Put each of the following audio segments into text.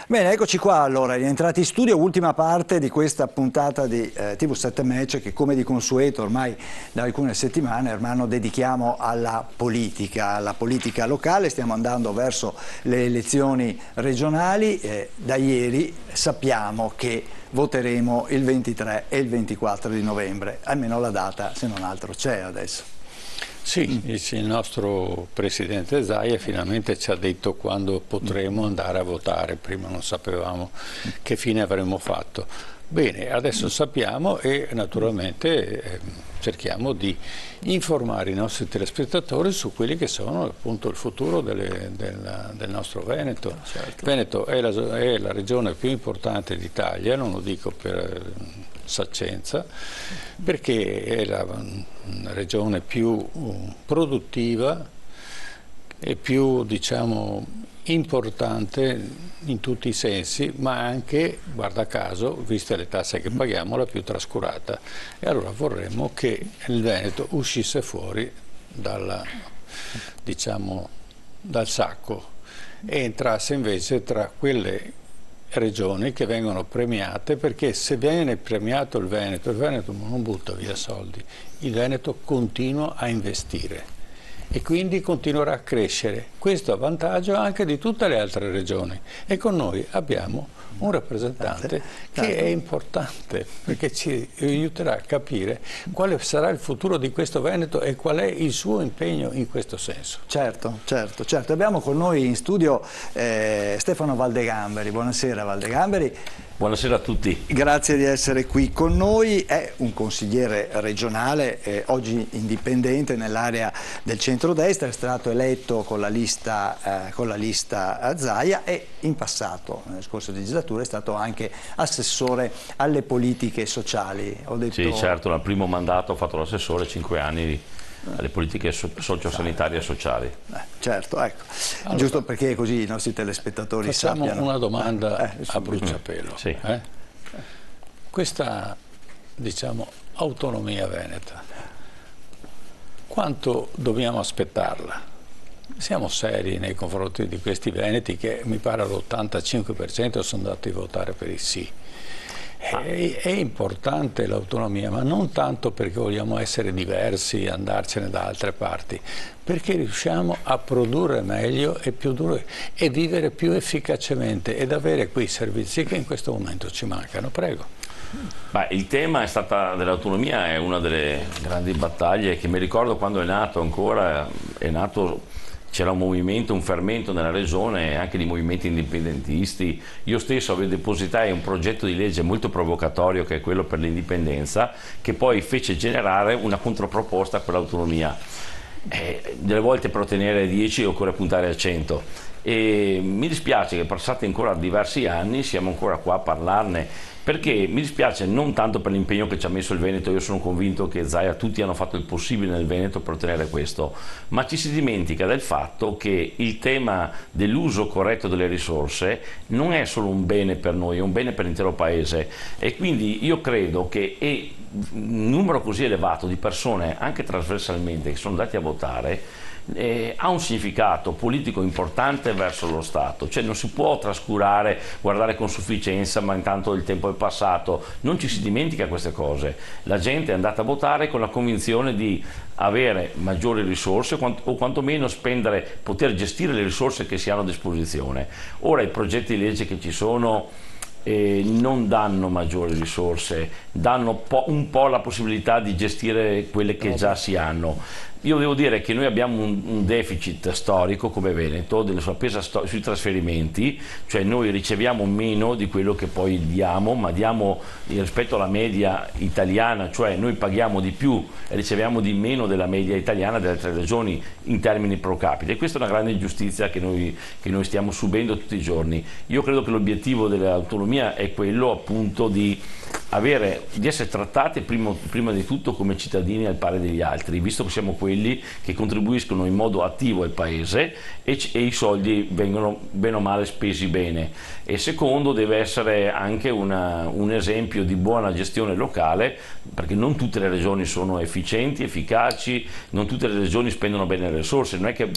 Bene, eccoci qua allora, rientrati in studio, ultima parte di questa puntata di TV7 Match che come di consueto ormai da alcune settimane ormai dedichiamo alla politica locale, stiamo andando verso le elezioni regionali, da ieri sappiamo che voteremo il 23 e il 24 di novembre, almeno la data se non altro c'è adesso. Sì, il nostro Presidente Zaia finalmente ci ha detto quando potremo andare a votare, prima non sapevamo che fine avremmo fatto. Bene, adesso sappiamo e naturalmente cerchiamo di informare i nostri telespettatori su quelli che sono appunto il futuro del nostro Veneto. Certo. Veneto è la regione più importante d'Italia, non lo dico per saccenza, perché è la regione più produttiva e più, diciamo, importante in tutti i sensi, ma anche, guarda caso, viste le tasse che paghiamo, la più trascurata. E allora vorremmo che il Veneto uscisse fuori diciamo, dal sacco e entrasse invece tra quelle regioni che vengono premiate, perché se viene premiato il Veneto non butta via soldi, il Veneto continua a investire e quindi continuerà a crescere. Questo a vantaggio anche di tutte le altre regioni e con noi abbiamo un rappresentante che è importante perché ci aiuterà a capire quale sarà il futuro di questo Veneto e qual è il suo impegno in questo senso. Certo. Abbiamo con noi in studio Stefano Valdegamberi. Buonasera Valdegamberi. Buonasera a tutti. Grazie di essere qui con noi. È un consigliere regionale, oggi indipendente nell'area del centrodestra, è stato eletto con la lista Zaia e in passato, nelle scorse legislature, è stato anche assessore alle politiche sociali. Sì, certo, nel primo mandato ho fatto l'assessore, 5 anni alle politiche sociosanitarie e sociali. Certo, ecco. Allora, giusto perché così i nostri telespettatori sappiano. Facciamo una domanda a bruciapelo. Sì. Questa, diciamo, autonomia veneta, quanto dobbiamo aspettarla? Siamo seri nei confronti di questi veneti che mi pare l'85% sono andati a votare per il sì. È importante l'autonomia, ma non tanto perché vogliamo essere diversi e andarcene da altre parti, perché riusciamo a produrre meglio e e vivere più efficacemente ed avere quei servizi che in questo momento ci mancano. Prego. Il tema dell'autonomia è una delle grandi battaglie che mi ricordo quando è nato. C'era un movimento, un fermento nella regione, anche di movimenti indipendentisti. Io stesso depositai un progetto di legge molto provocatorio, che è quello per l'indipendenza, che poi fece generare una controproposta per l'autonomia. Delle volte per ottenere 10 occorre puntare a 100. E mi dispiace che passati ancora diversi anni siamo ancora qua a parlarne, perché mi dispiace non tanto per l'impegno che ci ha messo il Veneto. Io sono convinto che Zaia tutti hanno fatto il possibile nel Veneto per ottenere questo, ma ci si dimentica del fatto che il tema dell'uso corretto delle risorse non è solo un bene per noi, è un bene per l'intero paese, e quindi io credo che un numero così elevato di persone, anche trasversalmente, che sono andati a votare, ha un significato politico importante verso lo Stato. Cioè non si può trascurare, guardare con sufficienza, ma intanto il tempo è passato. Non ci si dimentica queste cose. La gente è andata a votare con la convinzione di avere maggiori risorse o quantomeno poter gestire le risorse che si hanno a disposizione. Ora i progetti di legge che ci sono non danno maggiori risorse, danno un po' la possibilità di gestire quelle che già si hanno. Io devo dire che noi abbiamo un deficit storico come Veneto della sua spesa sui trasferimenti, cioè noi riceviamo meno di quello che poi diamo, ma diamo rispetto alla media italiana, cioè noi paghiamo di più e riceviamo di meno della media italiana delle altre regioni in termini pro capite, e questa è una grande ingiustizia che noi stiamo subendo tutti i giorni. Io credo che l'obiettivo dell'autonomia è quello appunto di di essere trattati prima di tutto come cittadini al pari degli altri, visto che siamo quelli che contribuiscono in modo attivo al paese e i soldi vengono bene o male spesi bene. E secondo, deve essere anche un esempio di buona gestione locale, perché non tutte le regioni sono efficienti, efficaci, non tutte le regioni spendono bene le risorse. Non è che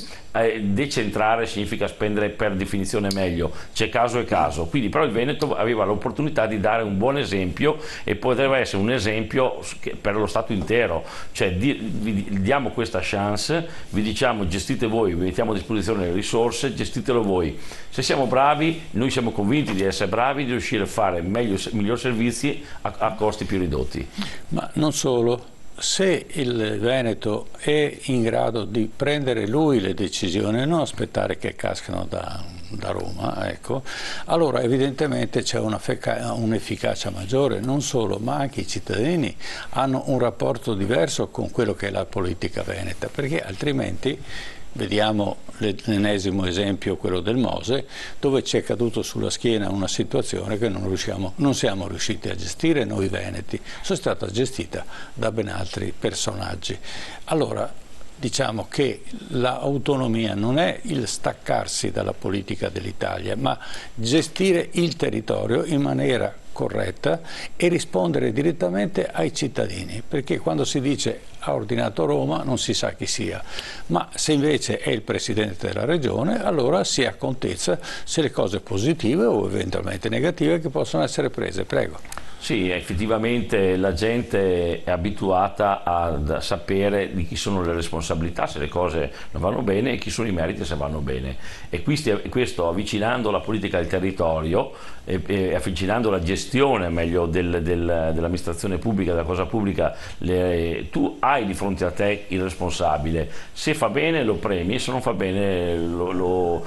decentrare significa spendere per definizione meglio, c'è caso e caso. Quindi però il Veneto aveva l'opportunità di dare un buon esempio e poteva essere un esempio per lo Stato intero, cioè vi diamo questa chance, vi diciamo gestite voi, vi mettiamo a disposizione le risorse, gestitelo voi. Se siamo bravi, noi siamo convinti di essere bravi, di riuscire a fare migliori servizi a costi più ridotti. Ma non solo. Se il Veneto è in grado di prendere lui le decisioni e non aspettare che cascano da Roma, ecco, allora evidentemente c'è un'efficacia maggiore. Non solo, ma anche i cittadini hanno un rapporto diverso con quello che è la politica veneta, perché altrimenti vediamo l'ennesimo esempio, quello del Mose, dove ci è caduto sulla schiena una situazione che non siamo riusciti a gestire noi veneti, è stata gestita da ben altri personaggi. Allora diciamo che l'autonomia non è il staccarsi dalla politica dell'Italia, ma gestire il territorio in maniera corretta e rispondere direttamente ai cittadini, perché quando si dice ha ordinato Roma non si sa chi sia, ma se invece è il Presidente della Regione allora si accontezza se le cose positive o eventualmente negative che possono essere prese. Prego. Sì, effettivamente la gente è abituata a sapere di chi sono le responsabilità se le cose non vanno bene e chi sono i meriti se vanno bene. E questo avvicinando la politica al territorio e avvicinando la gestione meglio dell'amministrazione pubblica, della cosa pubblica, tu hai di fronte a te il responsabile. Se fa bene lo premi, se non fa bene lo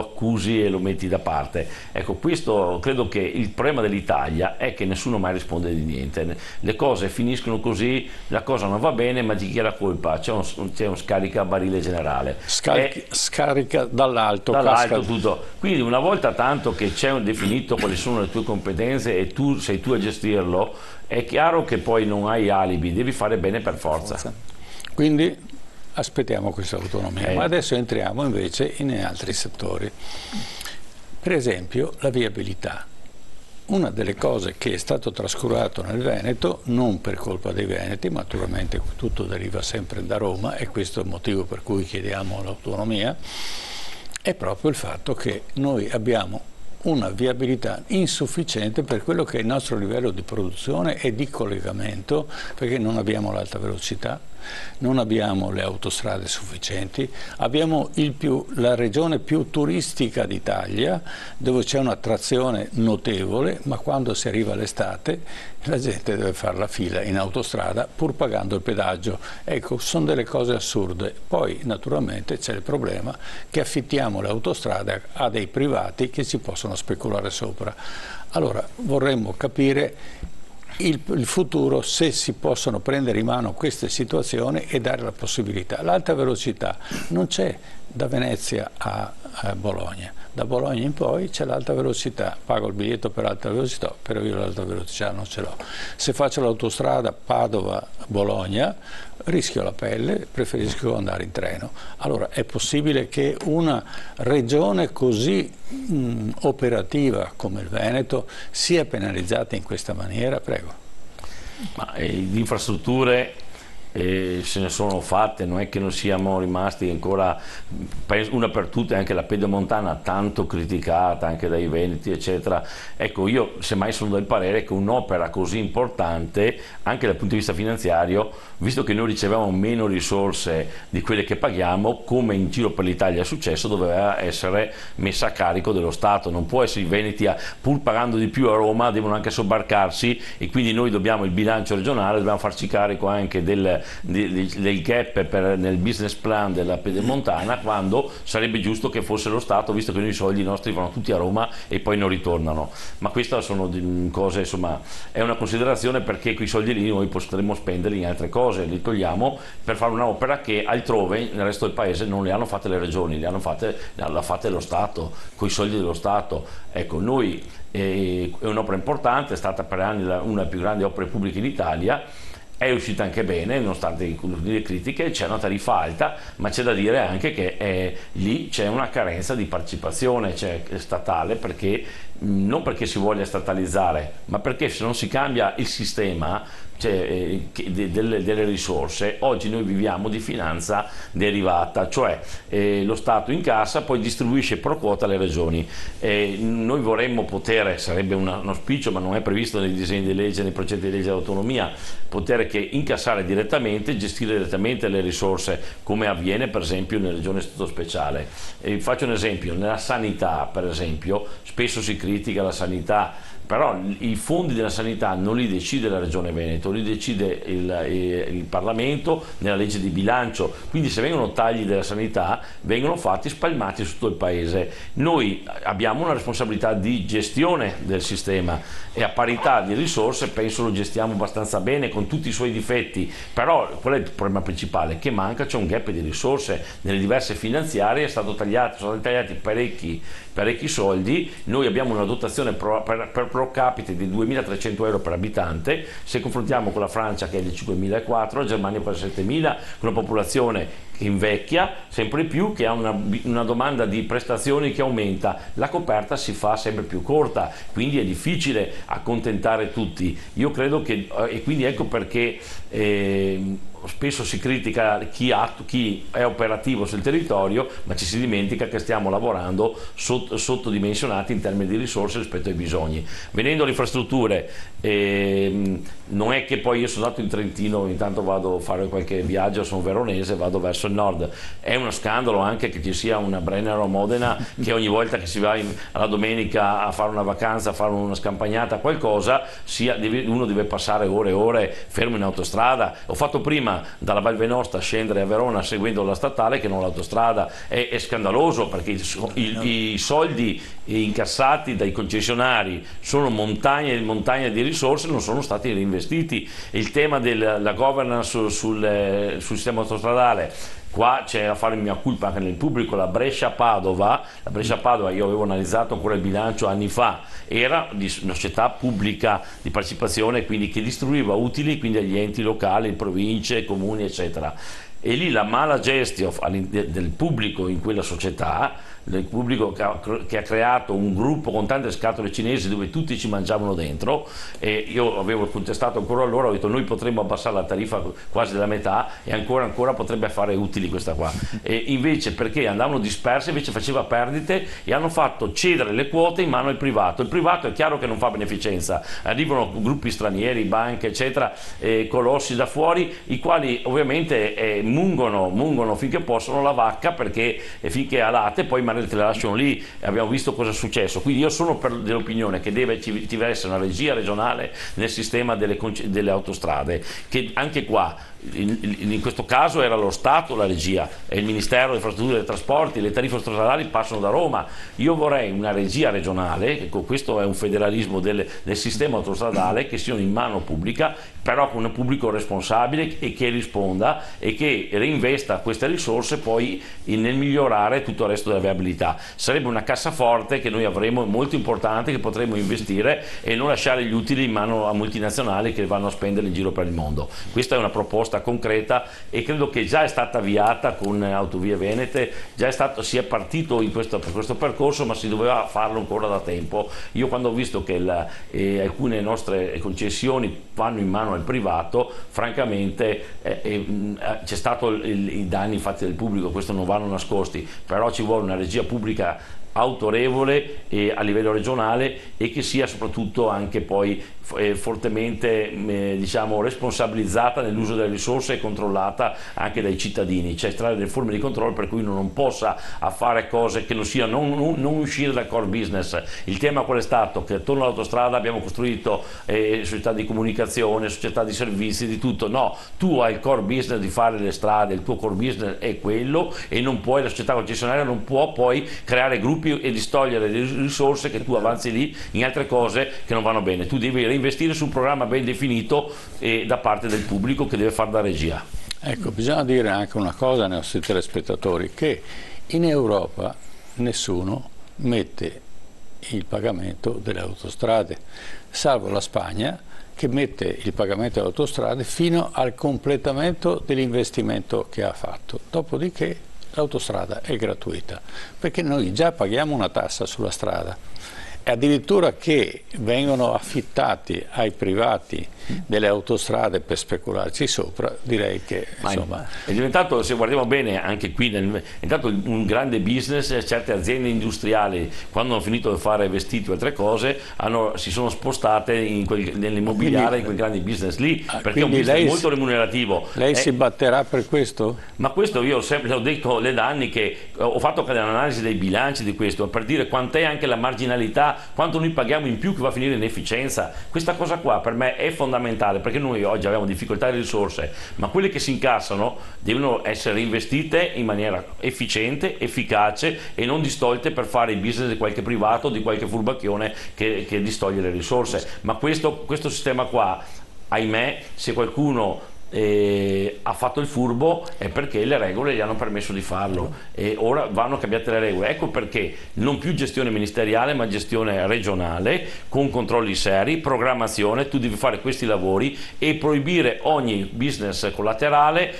accusi e lo metti da parte. Ecco, questo credo che il problema dell'Italia è che nessuno mai risponde di niente, le cose finiscono così, la cosa non va bene, ma di chi è la colpa? C'è un scaricabarile generale, scarica dall'alto tutto. Quindi una volta tanto che c'è definito quali sono le tue competenze e sei tu a gestirlo, è chiaro che poi non hai alibi, devi fare bene per forza. Quindi aspettiamo questa autonomia, ma adesso entriamo invece in altri settori. Per esempio la viabilità. Una delle cose che è stato trascurato nel Veneto, non per colpa dei veneti, ma naturalmente tutto deriva sempre da Roma e questo è il motivo per cui chiediamo l'autonomia, è proprio il fatto che noi abbiamo una viabilità insufficiente per quello che è il nostro livello di produzione e di collegamento, perché non abbiamo l'alta velocità, non abbiamo le autostrade sufficienti, abbiamo la regione più turistica d'Italia, dove c'è un'attrazione notevole, ma quando si arriva l'estate la gente deve fare la fila in autostrada pur pagando il pedaggio. Ecco, sono delle cose assurde. Poi naturalmente c'è il problema che affittiamo le autostrade a dei privati che ci possono speculare sopra. Allora vorremmo capire il futuro, se si possono prendere in mano queste situazioni e dare la possibilità. L'alta velocità non c'è da Venezia a Bologna, da Bologna in poi c'è l'alta velocità, pago il biglietto per alta velocità, però io l'alta velocità non ce l'ho. Se faccio l'autostrada Padova-Bologna rischio la pelle, preferisco andare in treno. Allora è possibile che una regione così operativa come il Veneto sia penalizzata in questa maniera? Prego. Ma di infrastrutture se ne sono fatte, non è che non siamo rimasti ancora, una per tutte anche la pedemontana tanto criticata anche dai veneti eccetera. Ecco, io semmai sono del parere che un'opera così importante anche dal punto di vista finanziario, visto che noi riceviamo meno risorse di quelle che paghiamo, come in giro per l'Italia è successo, doveva essere messa a carico dello Stato. Non può essere i veneti pur pagando di più a Roma devono anche sobbarcarsi, e quindi noi dobbiamo, il bilancio regionale, dobbiamo farci carico anche del del gap nel business plan della Pedemontana, quando sarebbe giusto che fosse lo Stato, visto che noi i soldi nostri vanno tutti a Roma e poi non ritornano. Ma queste sono cose, insomma, è una considerazione, perché quei soldi lì noi potremmo spenderli in altre cose, li togliamo per fare un'opera che altrove nel resto del paese non le hanno fatte le regioni, l'ha fatte lo Stato, coi soldi dello Stato. Ecco, noi è un'opera importante, è stata per anni una delle più grandi opere pubbliche in Italia, è uscita anche bene nonostante le critiche, c'è una tariffa alta, ma c'è da dire anche che lì c'è una carenza di partecipazione statale, perché non perché si voglia statalizzare, ma perché se non si cambia il sistema delle risorse, oggi noi viviamo di finanza derivata, cioè lo Stato incassa, poi distribuisce pro quota alle regioni. Noi vorremmo poter, sarebbe un auspicio, ma non è previsto nei disegni di legge, nei progetti di legge dell'autonomia, poter incassare direttamente, gestire direttamente le risorse, come avviene per esempio nelle regioni a statuto speciale. Faccio un esempio: nella sanità, per esempio, spesso si critica la sanità, però i fondi della sanità non li decide la Regione Veneto, li decide il Parlamento nella legge di bilancio, quindi se vengono tagli della sanità vengono fatti spalmati su tutto il paese. Noi abbiamo una responsabilità di gestione del sistema e a parità di risorse penso lo gestiamo abbastanza bene, con tutti i suoi difetti, però qual è il problema principale? Che manca, c'è un gap di risorse nelle diverse finanziarie, sono stati tagliati parecchi soldi. Noi abbiamo una dotazione per pro capite di 2.300 euro per abitante, se confrontiamo con la Francia che è di 5.400, la Germania per 7.000, con una popolazione che invecchia sempre più, che ha una domanda di prestazioni che aumenta, la coperta si fa sempre più corta, quindi è difficile accontentare tutti. Io credo che, e quindi ecco perché spesso si critica chi è operativo sul territorio, ma ci si dimentica che stiamo lavorando sottodimensionati in termini di risorse rispetto ai bisogni. Venendo alle infrastrutture, non è che poi io sono andato in Trentino, ogni tanto vado a fare qualche viaggio, sono veronese, vado verso il nord, è uno scandalo anche che ci sia una Brenner o Modena che ogni volta che si va alla domenica a fare una vacanza, a fare una scampagnata, qualcosa, uno deve passare ore e ore fermo in autostrada. Ho fatto prima dalla Val Venosta scendere a Verona seguendo la statale che non l'autostrada, è scandaloso, perché i soldi incassati dai concessionari sono montagne e montagne di risorse, non sono stati reinvestiti. Il tema della governance sul sistema autostradale, qua c'è a fare mia colpa anche nel pubblico. La Brescia-Padova, io avevo analizzato ancora il bilancio anni fa, era di una società pubblica di partecipazione, quindi che distribuiva utili quindi agli enti locali, province, comuni eccetera, e lì la mala gestione del pubblico in quella società, del pubblico che ha creato un gruppo con tante scatole cinesi dove tutti ci mangiavano dentro, e io avevo contestato ancora allora, ho detto noi potremmo abbassare la tariffa quasi della metà e ancora potrebbe fare utili questa qua, e invece perché andavano disperse, invece faceva perdite e hanno fatto cedere le quote in mano al privato. Il privato è chiaro che non fa beneficenza, arrivano gruppi stranieri, banche eccetera, colossi da fuori, i quali ovviamente mungono finché possono la vacca, perché finché ha latte poi te la lasciano lì, abbiamo visto cosa è successo. Quindi io sono dell'opinione che ci deve essere una regia regionale nel sistema delle autostrade, che anche qua in questo caso era lo Stato la regia, e il Ministero delle Infrastrutture e dei Trasporti, le tariffe autostradali passano da Roma. Io vorrei una regia regionale, questo è un federalismo del sistema autostradale, che sia in mano pubblica, però con un pubblico responsabile e che risponda e che reinvesta queste risorse poi nel migliorare tutto il resto della viabilità. Sarebbe una cassaforte che noi avremo molto importante, che potremmo investire e non lasciare gli utili in mano a multinazionali che vanno a spendere in giro per il mondo. Questa è una proposta concreta e credo che già è stata avviata con Autovie Venete, si è partito per questo percorso, ma si doveva farlo ancora da tempo. Io quando ho visto che alcune nostre concessioni vanno in mano al privato, francamente c'è stato i danni fatti dal pubblico, questo non vanno nascosti, però ci vuole una regia pubblica autorevole a livello regionale e che sia soprattutto anche poi fortemente diciamo responsabilizzata nell'uso delle risorse e controllata anche dai cittadini, cioè trovare delle forme di controllo per cui uno non possa fare cose che non siano, non uscire dal core business. Il tema qual è stato? Che attorno all'autostrada abbiamo costruito società di comunicazione, società di servizi, di tutto. No, tu hai il core business di fare le strade, il tuo core business è quello e non puoi, la società concessionaria non può poi creare gruppi e distogliere le risorse che tu avanzi lì in altre cose che non vanno bene. Tu devi investire su un programma ben definito da parte del pubblico che deve fare da regia. Ecco, bisogna dire anche una cosa ai nostri telespettatori, che in Europa nessuno mette il pagamento delle autostrade, salvo la Spagna che mette il pagamento delle autostrade fino al completamento dell'investimento che ha fatto. Dopodiché l'autostrada è gratuita, perché noi già paghiamo una tassa sulla strada. E addirittura che vengono affittati ai privati delle autostrade per specularci sopra, direi che insomma è diventato, se guardiamo bene anche qui, è diventato un grande business. Certe aziende industriali, quando hanno finito di fare vestiti o altre cose, si sono spostate nell'immobiliare, in quei grandi business lì, perché è un business molto remunerativo. Lei si batterà per questo? Ma questo io sempre l'ho detto da anni, che ho fatto anche un'analisi dei bilanci di questo, per dire quant'è anche la marginalità, quanto noi paghiamo in più che va a finire in efficienza. Questa cosa qua per me è fondamentale, perché noi oggi abbiamo difficoltà di risorse, ma quelle che si incassano devono essere investite in maniera efficiente, efficace e non distolte per fare i business di qualche privato, di qualche furbacchione che distoglie le risorse. Ma questo sistema qua, ahimè, se qualcuno ha fatto il furbo è perché le regole gli hanno permesso di farlo e ora vanno cambiate le regole. Ecco perché non più gestione ministeriale ma gestione regionale con controlli seri, programmazione. Tu devi fare questi lavori e proibire ogni business collaterale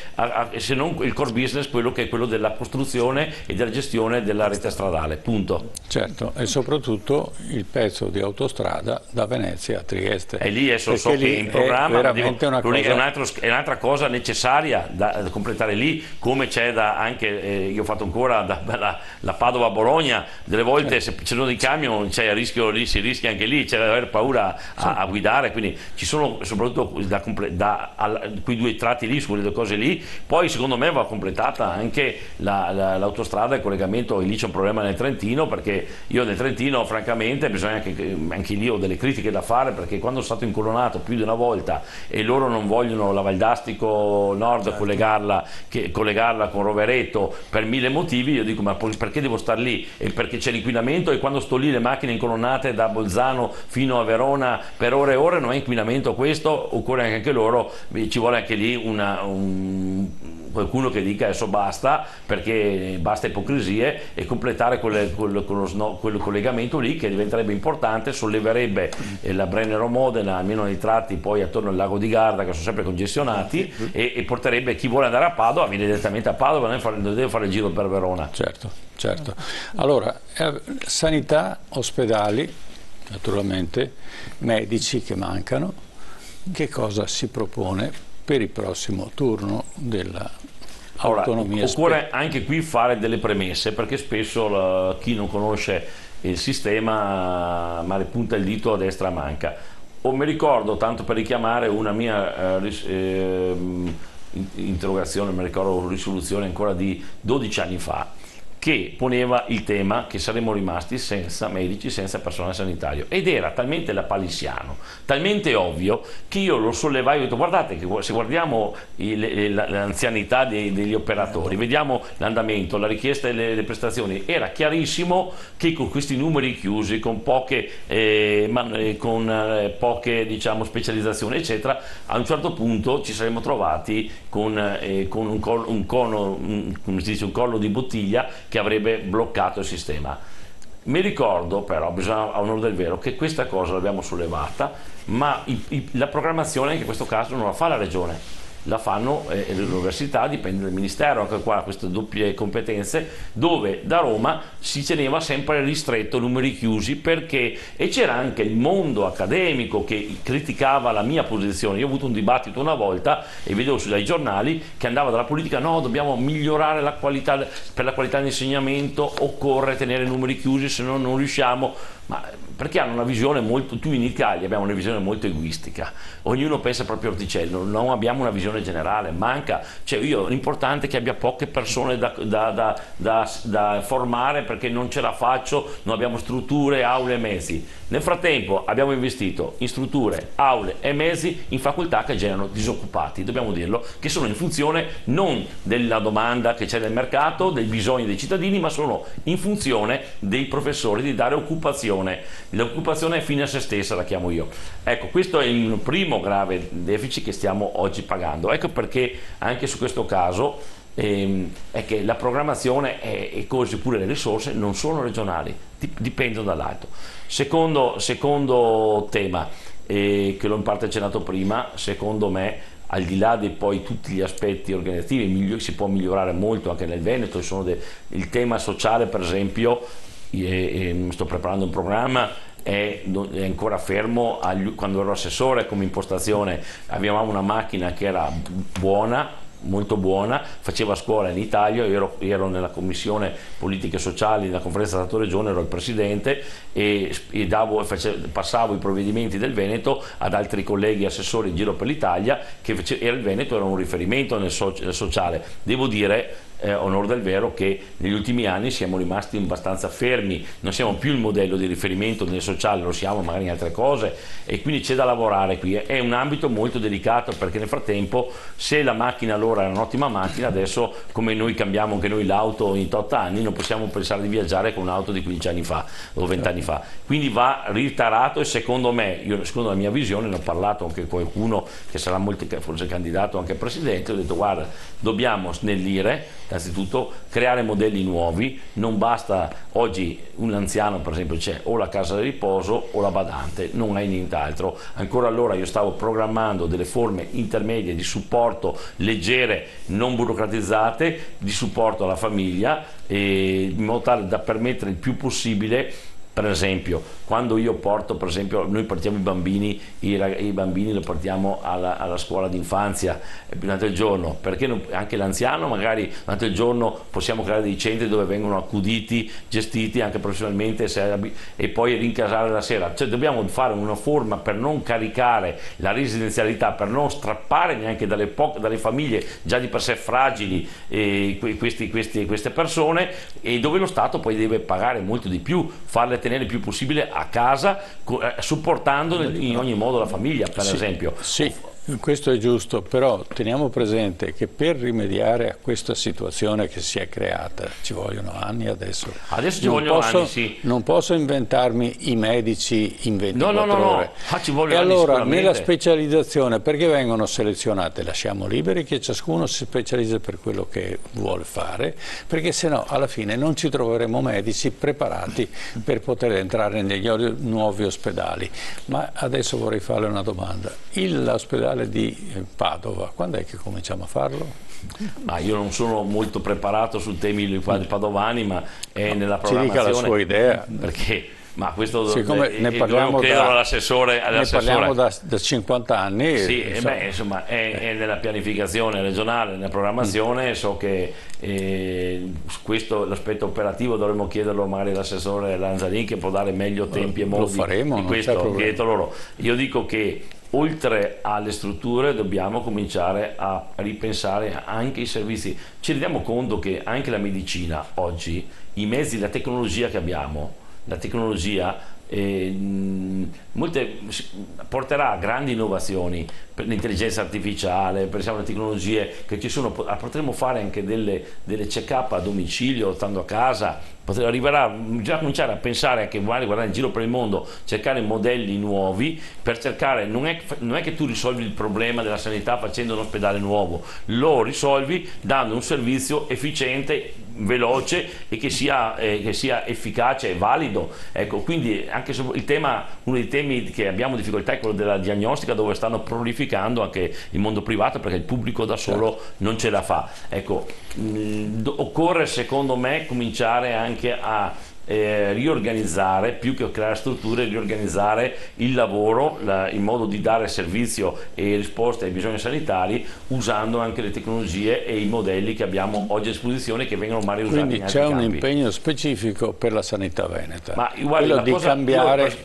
se non il core business, quello che è quello della costruzione e della gestione della rete stradale, punto. Certo, e soprattutto il pezzo di autostrada da Venezia a Trieste. E lì adesso so che in programma veramente è un'altra cosa necessaria da completare lì, come c'è anche io ho fatto ancora la Padova a Bologna, delle volte se ci sono dei camion c'è il rischio, lì si rischia anche lì, c'è da avere paura a guidare, quindi ci sono soprattutto quei due tratti lì, su quelle due cose lì. Poi secondo me va completata anche l'autostrada, il collegamento, e lì c'è un problema nel Trentino, perché io nel Trentino francamente bisogna anche lì ho delle critiche da fare, perché quando sono stato incolonato più di una volta e loro non vogliono la Valdastico Nord, certo, collegarla con Rovereto per 1000 motivi, io dico ma perché devo star lì? E perché c'è l'inquinamento, e quando sto lì le macchine incolonnate da Bolzano fino a Verona per ore e ore, non è inquinamento questo? Occorre anche loro, ci vuole anche lì qualcuno che dica adesso basta, perché basta ipocrisie, e completare quel collegamento lì, che diventerebbe importante, solleverebbe la Brennero-Modena, almeno nei tratti poi attorno al lago di Garda che sono sempre congestionati, e porterebbe chi vuole andare a Padova a venire direttamente a Padova, non deve fare il giro per Verona. Certo, certo. Allora, sanità, ospedali, naturalmente, medici che mancano, che cosa si propone per il prossimo turno dell'autonomia? Occorre anche qui fare delle premesse, perché spesso chi non conosce il sistema magari punta il dito a destra, manca. O mi ricordo, tanto per richiamare una mia interrogazione, mi ricordo risoluzione ancora di 12 anni fa, che poneva il tema che saremmo rimasti senza medici, senza personale sanitario, ed era talmente lapalissiano, talmente ovvio, che io lo sollevai e ho detto guardate che se guardiamo l'anzianità degli operatori, vediamo l'andamento, la richiesta e le prestazioni, era chiarissimo che con questi numeri chiusi, con poche diciamo specializzazioni eccetera, a un certo punto ci saremmo trovati con un collo di bottiglia che avrebbe bloccato il sistema. Mi ricordo però, bisogna a onore del vero, che questa cosa l'abbiamo sollevata, ma la programmazione anche in questo caso non la fa la regione, la fanno l'università, dipende dal ministero, anche qua queste doppie competenze, dove da Roma si teneva sempre ristretto, numeri chiusi, perché, e c'era anche il mondo accademico che criticava la mia posizione. Io ho avuto un dibattito una volta e vedevo dai giornali che andava dalla politica: no, dobbiamo migliorare la qualità, per la qualità dell'insegnamento occorre tenere numeri chiusi, se no non riusciamo. Ma perché hanno una visione molto, tu in Italia abbiamo una visione molto egoistica, ognuno pensa al proprio orticello, non abbiamo una visione generale, manca, cioè l'importante è che abbia poche persone da formare, perché non ce la faccio, non abbiamo strutture, aule e mezzi. Nel frattempo abbiamo investito in strutture, aule e mezzi in facoltà che generano disoccupati, dobbiamo dirlo, che sono in funzione non della domanda che c'è nel mercato, dei bisogni dei cittadini, ma sono in funzione dei professori, di dare occupazione. L'occupazione è fine a se stessa, la chiamo io. Ecco, questo è il primo grave deficit che stiamo oggi pagando. Ecco perché anche su questo caso è che la programmazione e così pure le risorse non sono regionali, dipendono dall'alto. Secondo tema, che l'ho in parte accennato prima, secondo me, al di là di poi tutti gli aspetti organizzativi, si può migliorare molto anche nel Veneto. Il tema sociale, per esempio, sto preparando un programma, è ancora fermo. Quando ero assessore, come impostazione avevamo una macchina che era buona, molto buona, faceva scuola in Italia. Io ero nella commissione politiche sociali della conferenza Stato-Regione, ero il presidente e passavo i provvedimenti del Veneto ad altri colleghi assessori in giro per l'Italia, il Veneto era un riferimento nel sociale. Devo dire, onor del vero, che negli ultimi anni siamo rimasti abbastanza fermi, non siamo più il modello di riferimento nel sociale, lo siamo magari in altre cose, e quindi c'è da lavorare qui. È un ambito molto delicato, perché nel frattempo, se la macchina allora era un'ottima macchina, adesso, come noi cambiamo anche noi l'auto in 8 anni, non possiamo pensare di viaggiare con un'auto di 15 anni fa o 20 anni fa, quindi va ritarato. E secondo me, secondo la mia visione, ne ho parlato anche con qualcuno che sarà forse candidato anche a presidente, ho detto: guarda, dobbiamo snellire, innanzitutto creare modelli nuovi. Non basta oggi un anziano, per esempio, c'è o la casa di riposo o la badante, non hai nient'altro. Ancora allora io stavo programmando delle forme intermedie di supporto leggere, non burocratizzate, di supporto alla famiglia, in modo tale da permettere il più possibile. Per esempio, quando io porto, per esempio, noi portiamo i bambini li portiamo alla scuola d'infanzia durante il giorno, perché anche l'anziano magari durante il giorno possiamo creare dei centri dove vengono accuditi, gestiti anche professionalmente, e poi rincasare la sera. Cioè dobbiamo fare una forma per non caricare la residenzialità, per non strappare neanche dalle famiglie già di per sé fragili queste persone, e dove lo Stato poi deve pagare molto di più, farle tenere il più possibile a casa, supportando in ogni modo la famiglia, per esempio. Sì, questo è giusto, però teniamo presente che per rimediare a questa situazione che si è creata ci vogliono anni adesso. Adesso ci vogliono anni, sì. Non posso inventarmi i medici in 24 ore. Ci vogliono e anni, allora nella specializzazione, perché vengono selezionate? Lasciamo liberi che ciascuno si specializza per quello che vuole fare, perché sennò alla fine non ci troveremo medici preparati per poter entrare negli nuovi ospedali. Ma adesso vorrei fare una domanda. L'ospedale di Padova, quando è che cominciamo a farlo? Ma io non sono molto preparato su temi padovani, ma è nella programmazione. Ci dica la sua idea. Perché? Ma questo siccome ne parliamo all'assessore. Da 50 anni. Sì, insomma è nella pianificazione regionale, nella programmazione. So che questo, l'aspetto operativo, dovremmo chiederlo magari all'assessore Lanzarin, che può dare meglio tempi e modi. Lo faremo, di questo. Loro. Io dico che oltre alle strutture dobbiamo cominciare a ripensare anche i servizi. Ci rendiamo conto che anche la medicina oggi, i mezzi, la tecnologia che abbiamo, la tecnologia porterà a grandi innovazioni per l'intelligenza artificiale, pensiamo alle tecnologie che ci sono. Potremmo fare anche delle check-up a domicilio, stando a casa, Bisogna cominciare a pensare anche, guardare in giro per il mondo, cercare modelli nuovi per cercare, non è che tu risolvi il problema della sanità facendo un ospedale nuovo, lo risolvi dando un servizio efficiente, veloce e che sia efficace e valido. Ecco, quindi anche se uno dei temi che abbiamo difficoltà è quello della diagnostica, dove stanno prolificando anche il mondo privato perché il pubblico da solo non ce la fa. Ecco, occorre secondo me cominciare anche a riorganizzare, più che creare strutture, riorganizzare il lavoro in modo di dare servizio e risposte ai bisogni sanitari, usando anche le tecnologie e i modelli che abbiamo oggi a disposizione, che vengono mai usati. Quindi c'è un impegno specifico per la sanità veneta, ma guardi, quello di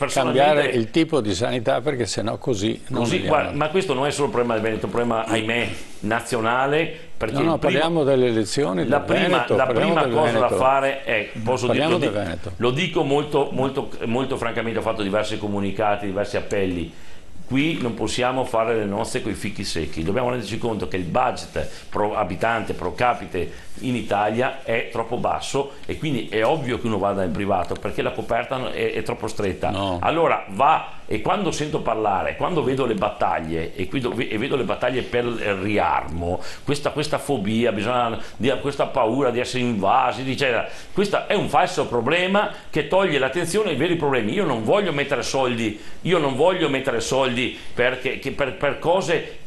cambiare il tipo di sanità, perché sennò così non guarda, ma questo non è solo un problema del Veneto, è un problema, ahimè, nazionale. Perché parliamo delle elezioni del Veneto. La prima cosa da fare è, lo dico molto francamente, ho fatto diversi comunicati, diversi appelli. Qui non possiamo fare le nozze coi fichi secchi, dobbiamo renderci conto che il budget pro abitante, pro capite in Italia è troppo basso, e quindi è ovvio che uno vada in privato perché la coperta è troppo stretta. Allora e quando sento parlare, quando vedo le battaglie e vedo le battaglie per il riarmo, questa fobia, questa paura di essere invasi, eccetera, questo è un falso problema che toglie l'attenzione ai veri problemi. Io non voglio mettere soldi per cose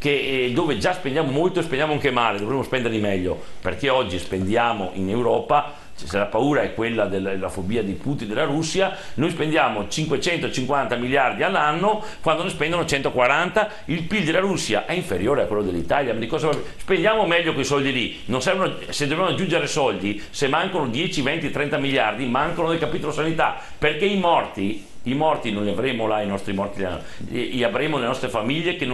dove già spendiamo molto e spendiamo anche male, dovremmo spenderli meglio, perché oggi spendiamo in Europa, se la paura è quella della fobia di Putin, della Russia, noi spendiamo 550 miliardi all'anno quando ne spendono 140, il PIL della Russia è inferiore a quello dell'Italia, ma di cosa spendiamo meglio quei soldi lì? Non servono, se dobbiamo aggiungere soldi, se mancano 10, 20, 30 miliardi, mancano nel capitolo sanità, perché i morti non li avremo là, i nostri morti li avremo le nostre famiglie, ci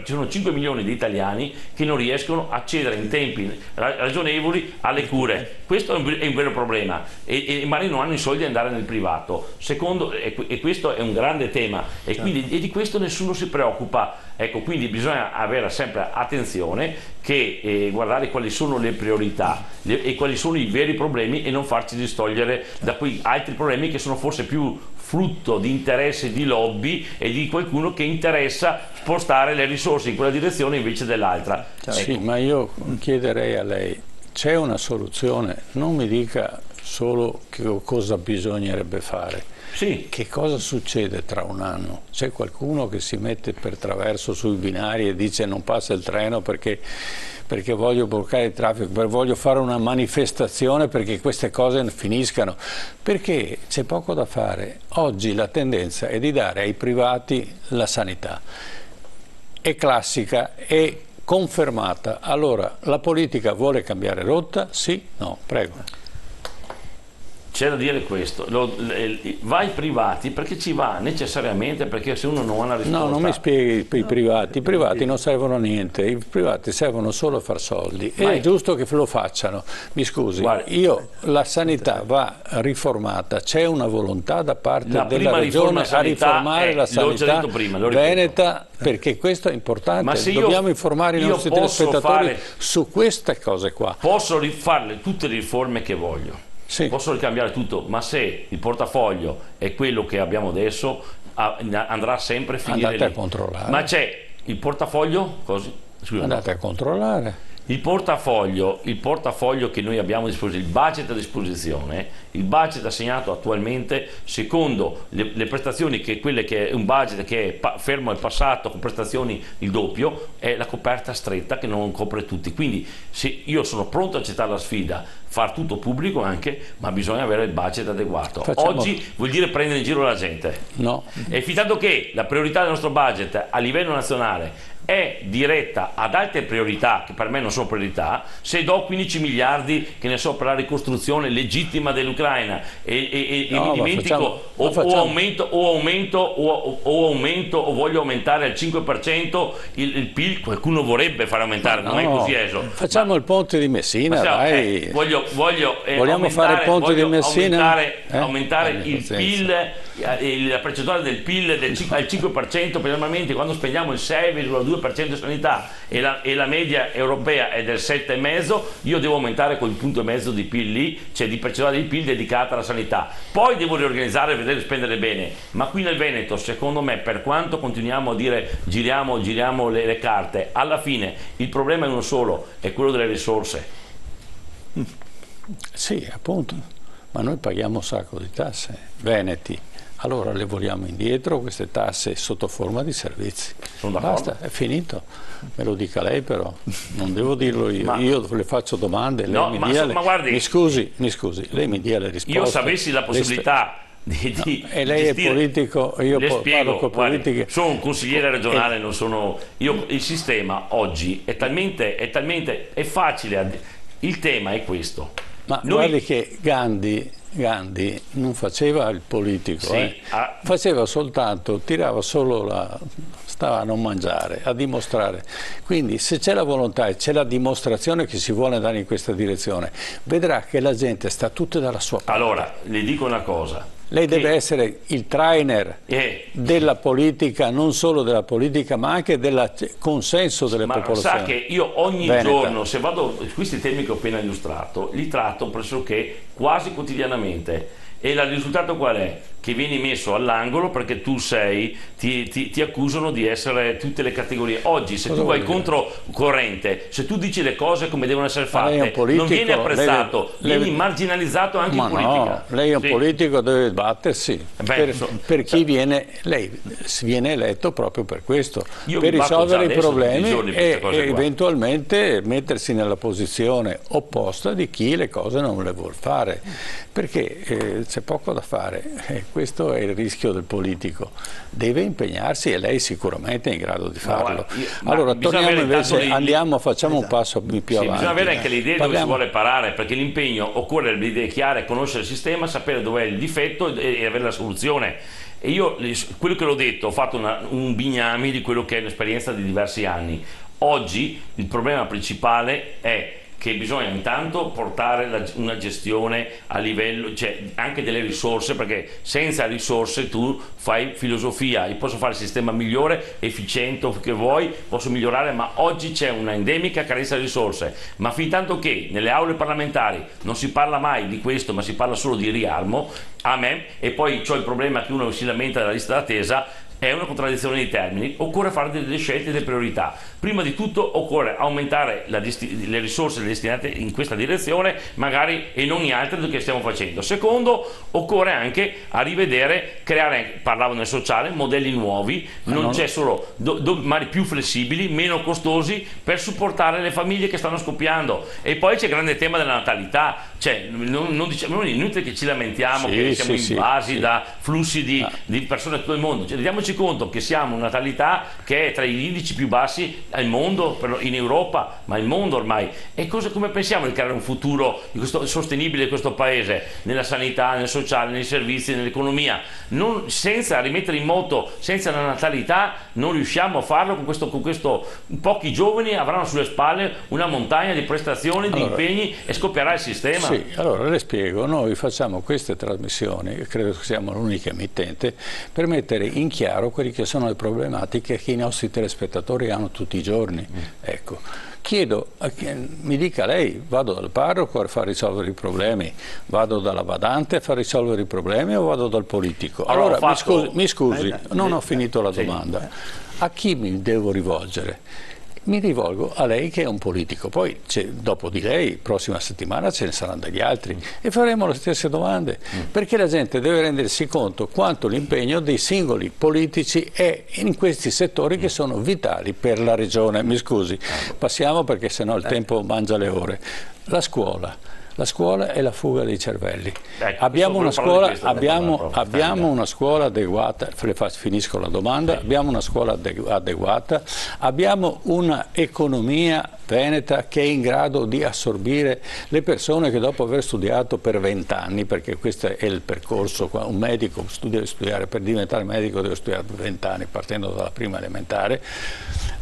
sono 5 milioni di italiani che non riescono a accedere in tempi ragionevoli alle cure. Questo è un vero problema, e magari non hanno i soldi di andare nel privato. Secondo, e questo è un grande tema, e quindi di questo nessuno si preoccupa. Ecco, quindi bisogna avere sempre attenzione che guardare quali sono le priorità e quali sono i veri problemi, e non farci distogliere da quei altri problemi che sono forse più frutto di interesse di lobby e di qualcuno che interessa spostare le risorse in quella direzione invece dell'altra. Sì, ma io chiederei a lei, c'è una soluzione? Non mi dica solo cosa bisognerebbe fare. Sì. Che cosa succede tra un anno? C'è qualcuno che si mette per traverso sui binari e dice non passa il treno perché voglio bloccare il traffico, voglio fare una manifestazione perché queste cose finiscano? Perché c'è poco da fare. Oggi la tendenza è di dare ai privati la sanità. È classica, è confermata. Allora, la politica vuole cambiare rotta? Sì? No? Prego. C'è da dire questo, va ai privati perché ci va necessariamente, perché se uno non ha una risposta... No, non mi spieghi i privati non servono a niente, i privati servono solo a far soldi, e è giusto che lo facciano. Mi scusi, la sanità va riformata, c'è una volontà da parte della Regione a riformare la sanità veneta, perché questo è importante. Ma dobbiamo informare i nostri telespettatori su queste cose qua. Posso fare tutte le riforme che voglio. Sì. Posso ricambiare tutto, ma se il portafoglio è quello che abbiamo adesso, andrà sempre a finire Andate a controllare. Ma c'è il portafoglio, andate a controllare. Il portafoglio che noi abbiamo a disposizione, il budget a disposizione, il budget assegnato attualmente secondo le prestazioni, quelle che è un budget che è fermo al passato con prestazioni il doppio, è la coperta stretta che non copre tutti. Quindi se io sono pronto a accettare la sfida, far tutto pubblico anche, ma bisogna avere il budget adeguato. Oggi vuol dire prendere in giro la gente. No. E fidato che la priorità del nostro budget a livello nazionale è diretta ad altre priorità che per me non sono priorità, se do 15 miliardi che ne so per la ricostruzione legittima dell'Ucraina e mi dimentico o voglio aumentare al 5% il PIL, qualcuno vorrebbe far aumentare, non è così eso. Facciamo il ponte di Messina, dai. Vogliamo fare il ponte di Messina? Aumentare il PIL la percentuale del PIL al 5% precisamente, quando spendiamo il 6,2% di sanità e la media europea è del 7,5%, io devo aumentare quel punto e mezzo di PIL lì, cioè di percentuale di PIL dedicata alla sanità. Poi devo riorganizzare e vedere spendere bene, ma qui nel Veneto, secondo me, per quanto continuiamo a dire giriamo le carte, alla fine il problema è uno solo, è quello delle risorse. Sì, appunto, ma noi paghiamo un sacco di tasse, veneti. Allora le vogliamo indietro queste tasse sotto forma di servizi. Sono d'accordo. Basta, è finito. Me lo dica lei però, non devo dirlo io. Io le faccio domande, lei mi dia guardi, mi scusi, lei mi dia le risposte. Io se avessi la possibilità e lei è politico, io parlo con politiche. Sono un consigliere regionale, non sono io. Il sistema oggi è talmente facile. Il tema è questo. Ma guardi che Gandhi non faceva il politico, sì, faceva soltanto, tirava solo stava a non mangiare, a dimostrare. Quindi se c'è la volontà e c'è la dimostrazione che si vuole andare in questa direzione, vedrà che la gente sta tutta dalla sua parte. Allora, le dico una cosa. Lei deve essere il trainer della politica, non solo della politica, ma anche del consenso delle popolazioni. Sa che io ogni giorno, se vado, questi temi che ho appena illustrato, li tratto pressoché quasi quotidianamente. E il risultato qual è? Che vieni messo all'angolo perché tu ti accusano di essere tutte le categorie. Oggi se tu vai controcorrente, se tu dici le cose come devono essere fatte, non vieni apprezzato, vieni marginalizzato anche in politica. No, lei è un politico, deve battersi per chi lei viene eletto proprio per questo, per risolvere i problemi e eventualmente mettersi nella posizione opposta di chi le cose non le vuol fare, perché c'è poco da fare. Questo è il rischio del politico, deve impegnarsi e lei sicuramente è in grado di farlo. Allora torniamo invece, facciamo un passo più avanti. Bisogna avere anche l'idea dove si vuole parare, perché l'impegno occorre le idee chiare, conoscere il sistema, sapere dov'è il difetto e avere la soluzione. E io quello che l'ho detto, ho fatto un bignami di quello che è un'esperienza di diversi anni. Oggi il problema principale è che bisogna intanto portare una gestione a livello, cioè anche delle risorse, perché senza risorse tu fai filosofia. Io posso fare il sistema migliore, efficiente che vuoi, posso migliorare, ma oggi c'è una endemica carenza di risorse. Ma fin tanto che nelle aule parlamentari non si parla mai di questo, ma si parla solo di riarmo, e poi c'ho il problema che uno si lamenta della lista d'attesa, è una contraddizione di termini. Occorre fare delle scelte e delle priorità. Prima di tutto occorre aumentare le risorse destinate in questa direzione, magari, e non in altre che stiamo facendo. Secondo, occorre anche a rivedere, creare, parlavo nel sociale, modelli nuovi, c'è solo magari più flessibili, meno costosi, per supportare le famiglie che stanno scoppiando. E poi c'è il grande tema della natalità, cioè non è inutile che ci lamentiamo che siamo invasi da flussi di persone da tutto il mondo. Cioè, rendiamoci conto che siamo una natalità che è tra gli indici più bassi al mondo, in Europa, ma il mondo ormai. E come pensiamo di creare un futuro sostenibile di questo paese, nella sanità, nel sociale, nei servizi, nell'economia? Senza rimettere in moto, senza la natalità, non riusciamo a farlo. Con questo pochi giovani avranno sulle spalle una montagna di prestazioni, di impegni, e scoppierà il sistema. Sì, allora le spiego, noi facciamo queste trasmissioni, credo che siamo l'unica emittente, per mettere in chiaro quelle che sono le problematiche che i nostri telespettatori hanno tutti i giorni. Ecco, chiedo, mi dica lei, vado dal parroco a far risolvere i problemi, vado dalla badante a far risolvere i problemi, o vado dal politico? Allora mi scusi, non ho finito la domanda. A chi mi devo rivolgere? Mi rivolgo a lei che è un politico, poi dopo di lei, prossima settimana ce ne saranno degli altri e faremo le stesse domande, perché la gente deve rendersi conto quanto l'impegno dei singoli politici è in questi settori che sono vitali per la regione. Mi scusi, passiamo perché sennò il tempo mangia le ore. La scuola. La scuola è la fuga dei cervelli. Abbiamo una scuola adeguata, finisco la domanda, abbiamo una scuola adeguata, abbiamo un'economia veneta che è in grado di assorbire le persone che dopo aver studiato per 20 anni, perché questo è il percorso, un medico deve studiare, per diventare medico deve studiare per 20 anni, partendo dalla prima elementare,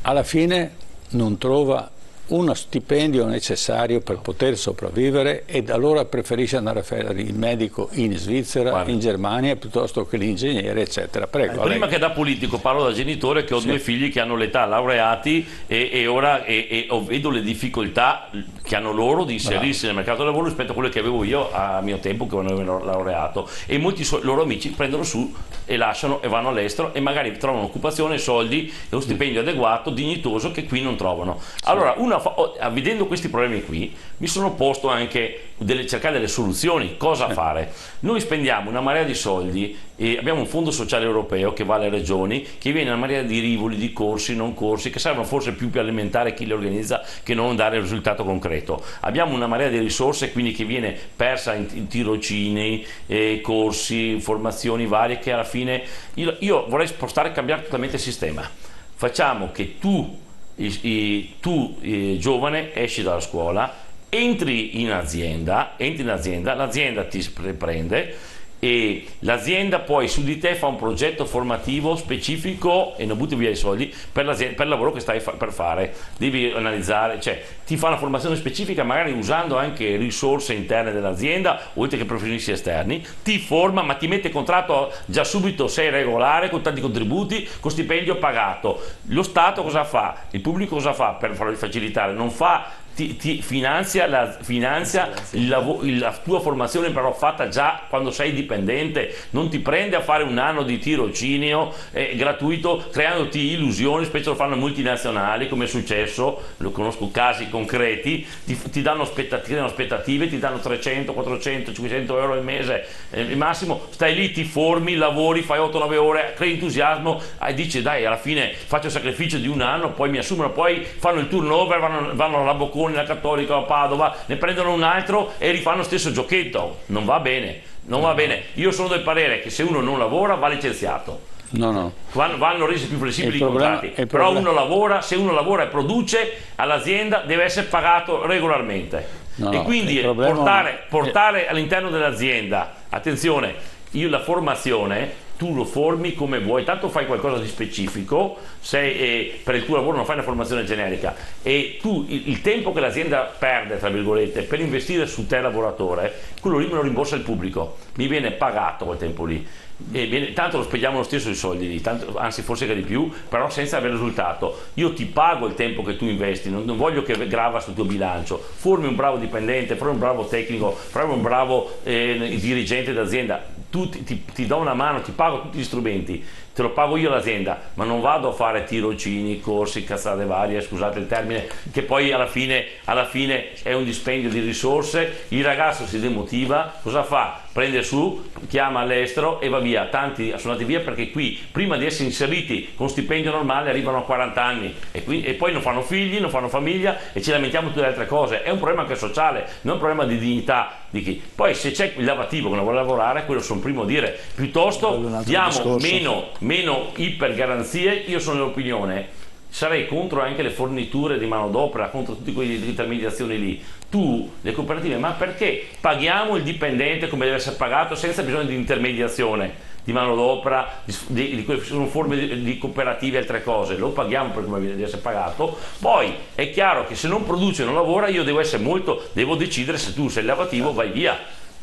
alla fine non trova uno stipendio necessario per poter sopravvivere, ed allora preferisce andare a fare il medico in Svizzera, in Germania, piuttosto che l'ingegnere, eccetera. Prego, prima che da politico parlo da genitore che ho due figli che hanno l'età, laureati, e ora vedo le difficoltà che hanno loro di inserirsi nel mercato del lavoro rispetto a quelle che avevo io a mio tempo, che non ero laureato, e molti loro amici prendono su e lasciano e vanno all'estero e magari trovano occupazione, soldi e uno stipendio adeguato, dignitoso, che qui non trovano. Allora, vedendo questi problemi qui, mi sono posto anche cercare delle soluzioni. Cosa fare? Noi spendiamo una marea di soldi e abbiamo un fondo sociale europeo che va alle regioni, che viene una marea di rivoli, di corsi, non corsi, che servono forse più per alimentare chi li organizza che non dare il risultato concreto. Abbiamo una marea di risorse quindi che viene persa in tirocini, corsi, formazioni varie, che alla fine io vorrei spostare e cambiare totalmente il sistema. Facciamo che tu giovane, esci dalla scuola, entri in azienda, l'azienda ti prende e l'azienda poi su di te fa un progetto formativo specifico e non butti via i soldi per il lavoro che stai per fare. Devi analizzare, cioè ti fa una formazione specifica, magari usando anche risorse interne dell'azienda oltre che professionisti esterni, ti forma, ma ti mette contratto già subito, sei regolare con tanti contributi, con stipendio pagato. Lo Stato cosa fa? Il pubblico cosa fa per facilitare? Non fa, ti finanzia la tua formazione, però fatta già quando sei dipendente. Non ti prende a fare un anno di tirocinio gratuito, creandoti illusioni, specie lo fanno multinazionali, come è successo, lo conosco casi concreti, ti danno aspettative, ti danno 300, 400, 500 euro al mese, il massimo, stai lì, ti formi, lavori, fai 8-9 ore, crei entusiasmo e dici dai, alla fine faccio il sacrificio di un anno, poi mi assumono, poi fanno il turnover, vanno alla Bocconi, la Cattolica, a Padova, ne prendono un altro e rifanno lo stesso giochetto. Non va bene, non va bene. Io sono del parere che se uno non lavora va licenziato. Vanno resi più flessibili i contratti, però uno lavora, se uno lavora e produce all'azienda deve essere pagato regolarmente. E quindi portare all'interno dell'azienda, attenzione, la formazione tu lo formi come vuoi, tanto fai qualcosa di specifico, per il tuo lavoro non fai una formazione generica, e tu il tempo che l'azienda perde, tra virgolette, per investire su te lavoratore, quello lì me lo rimborsa il pubblico, mi viene pagato quel tempo lì. Tanto lo spendiamo lo stesso i soldi lì, anzi forse che di più, però senza avere risultato. Io ti pago il tempo che tu investi, non voglio che grava sul tuo bilancio. Formi un bravo dipendente, formi un bravo tecnico, formi un bravo dirigente d'azienda, ti do una mano, ti pago tutti gli strumenti, te lo pago io l'azienda, ma non vado a fare tirocini, corsi, cazzate varie, scusate il termine, che poi alla fine è un dispendio di risorse. Il ragazzo si demotiva, cosa fa? Prende su, chiama all'estero e va via. Tanti sono andati via perché qui, prima di essere inseriti con stipendio normale, arrivano a 40 anni e poi non fanno figli, non fanno famiglia e ci lamentiamo tutte le altre cose. È un problema anche sociale, non è un problema di dignità di chi. Poi se c'è il lavativo che non vuole lavorare, quello sono il primo a dire, piuttosto diamo meno ipergaranzie. Io sono dell'opinione, sarei contro anche le forniture di manodopera, contro tutte quelle intermediazioni lì. Le cooperative, ma perché paghiamo il dipendente come deve essere pagato senza bisogno di intermediazione, di manodopera, di forme di cooperative e altre cose? Lo paghiamo per come deve essere pagato. Poi è chiaro che se non produce, non lavora, io devo decidere se tu sei lavativo, vai via,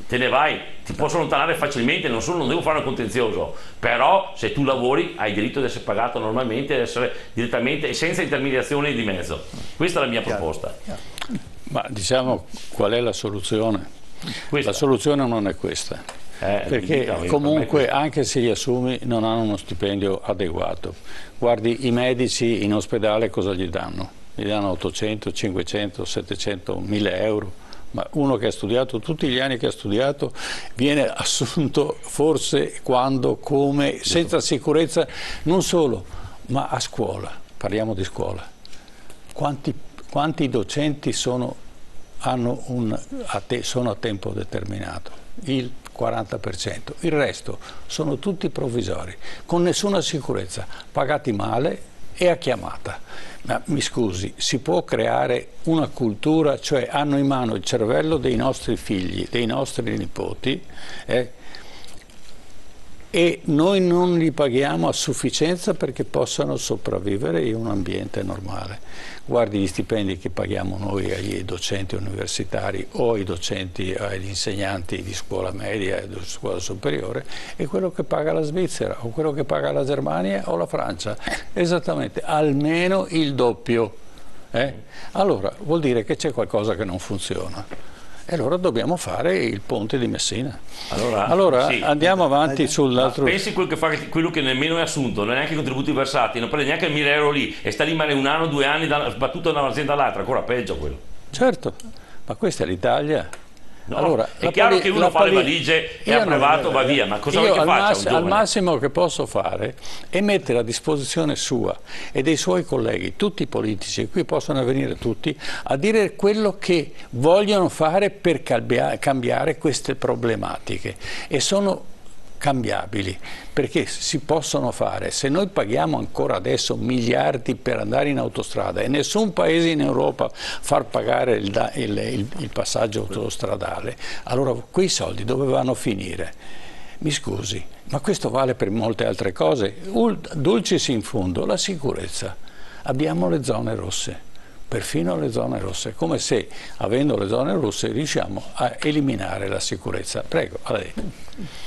te ne vai, ti posso allontanare facilmente, non devo fare un contenzioso, però se tu lavori hai diritto di essere pagato normalmente, di essere direttamente e senza intermediazione di mezzo. Questa è la mia proposta. Ma diciamo qual è la soluzione? La soluzione non è questa, perché comunque anche se li assumi non hanno uno stipendio adeguato. Guardi i medici in ospedale cosa gli danno? Gli danno 800, 500, 700, 1000 euro. Ma uno che ha studiato tutti gli anni che ha studiato viene assunto forse quando, come, senza sicurezza, non solo, ma a scuola. Parliamo di scuola. Quanti docenti sono a tempo determinato? Il 40%. Il resto sono tutti provvisori, con nessuna sicurezza, pagati male e a chiamata. Ma mi scusi, si può creare una cultura, cioè hanno in mano il cervello dei nostri figli, dei nostri nipoti, e noi non li paghiamo a sufficienza perché possano sopravvivere in un ambiente normale. Guardi gli stipendi che paghiamo noi ai docenti universitari o ai docenti, agli insegnanti di scuola media e di scuola superiore, e quello che paga la Svizzera o quello che paga la Germania o la Francia, esattamente, almeno il doppio. Allora vuol dire che c'è qualcosa che non funziona. E allora dobbiamo fare il ponte di Messina. Allora sì, andiamo avanti sull'altro. Pensi quello che nemmeno è assunto, non è neanche i contributi versati, non prende neanche 1000 euro lì e sta lì male 1 anno, 2 anni sbattuto da un'azienda all'altra, ancora peggio quello. Certo, ma questa è l'Italia. No, allora, è chiaro che uno fa le valigie, è approvato, va via, ma cosa vuoi che faccia? Al massimo che posso fare è mettere a disposizione sua e dei suoi colleghi, tutti i politici, e qui possono venire tutti, a dire quello che vogliono fare per cambiare queste problematiche, e sono cambiabili, perché si possono fare. Se noi paghiamo ancora adesso miliardi per andare in autostrada e nessun paese in Europa far pagare il passaggio autostradale, allora quei soldi dove vanno a finire? Mi scusi, ma questo vale per molte altre cose. Dulcis in fundo, la sicurezza. Abbiamo le zone rosse, perfino le zone rosse, come se avendo le zone rosse riusciamo a eliminare la sicurezza. Prego, a lei.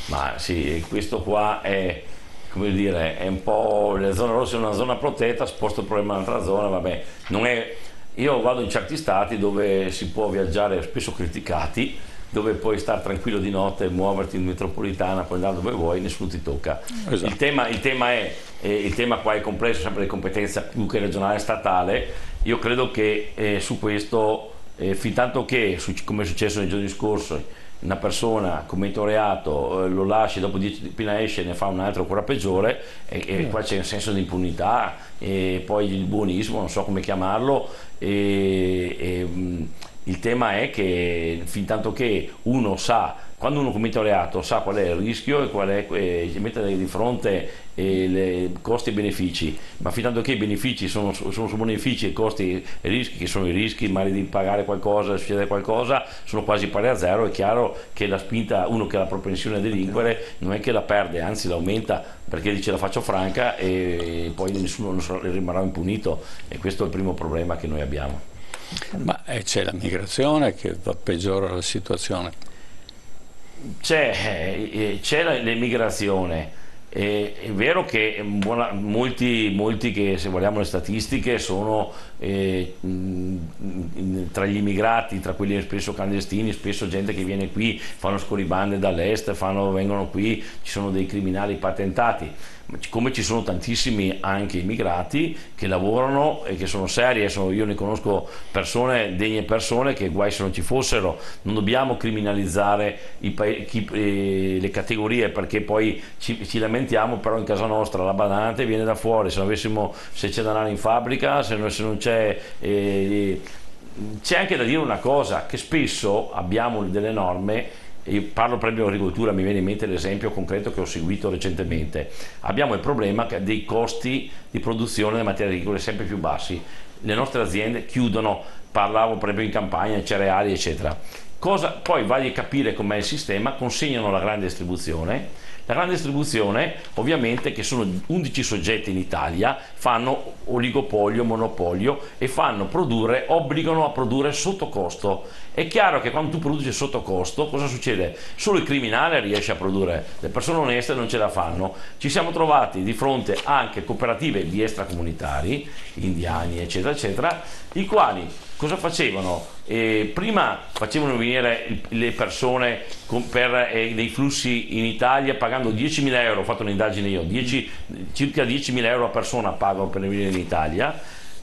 Ma sì, questo qua è, come dire, è un po', le zone rosse è una zona protetta, sposto il problema in un'altra zona, vabbè, non è, io vado in certi stati dove si può viaggiare, spesso criticati, dove puoi stare tranquillo di notte, muoverti in metropolitana, puoi andare dove vuoi, nessuno ti tocca. Esatto. Il tema qua è complesso, sempre di competenza più che regionale e statale. Io credo che su questo, fin tanto che, come è successo nei giorni scorsi, una persona commette un reato, lo lasci, dopo 10 appena esce ne fa un altro ancora peggiore, e qua c'è un senso di impunità, e poi il buonismo, non so come chiamarlo, il tema è che fin tanto che uno sa, quando uno commette un reato, sa qual è il rischio e qual è, mette di fronte i costi e benefici, ma fin tanto che i benefici sono su benefici e i costi e rischi, che sono i rischi, magari di pagare qualcosa, succede qualcosa, sono quasi pari a zero. È chiaro che la spinta, uno che ha la propensione a delinquere, non è che la perde, anzi l'aumenta, perché dice la faccio franca e poi nessuno rimarrà impunito, e questo è il primo problema che noi abbiamo. Ma c'è la migrazione che peggiora la situazione. C'è l'emigrazione. È vero che molti che, se guardiamo le statistiche, sono tra gli immigrati, tra quelli spesso clandestini, spesso gente che viene qui, fanno scorribande dall'est, vengono qui, ci sono dei criminali patentati, come ci sono tantissimi anche immigrati che lavorano e che sono seri. Io ne conosco degne persone, che guai se non ci fossero. Non dobbiamo criminalizzare le categorie, perché poi ci lamentiamo, però in casa nostra la badante viene da fuori, se c'è da andare in fabbrica, se non c'è. C'è anche da dire una cosa, che spesso abbiamo delle norme. Io parlo proprio di agricoltura, mi viene in mente l'esempio concreto che ho seguito recentemente. Abbiamo il problema dei costi di produzione delle materie agricole sempre più bassi. Le nostre aziende chiudono, parlavo proprio in campagna, cereali eccetera. Poi vai a capire com'è il sistema, consegnano la grande distribuzione. La grande distribuzione, ovviamente, che sono 11 soggetti in Italia, fanno oligopolio, monopolio, e obbligano a produrre sotto costo. È chiaro che quando tu produci sotto costo, cosa succede? Solo il criminale riesce a produrre, le persone oneste non ce la fanno. Ci siamo trovati di fronte anche cooperative di extracomunitari, indiani eccetera eccetera, i quali cosa facevano? Prima facevano venire le persone per dei flussi in Italia pagando 10.000 euro, ho fatto un'indagine io, circa 10.000 euro a persona pagano per venire in Italia,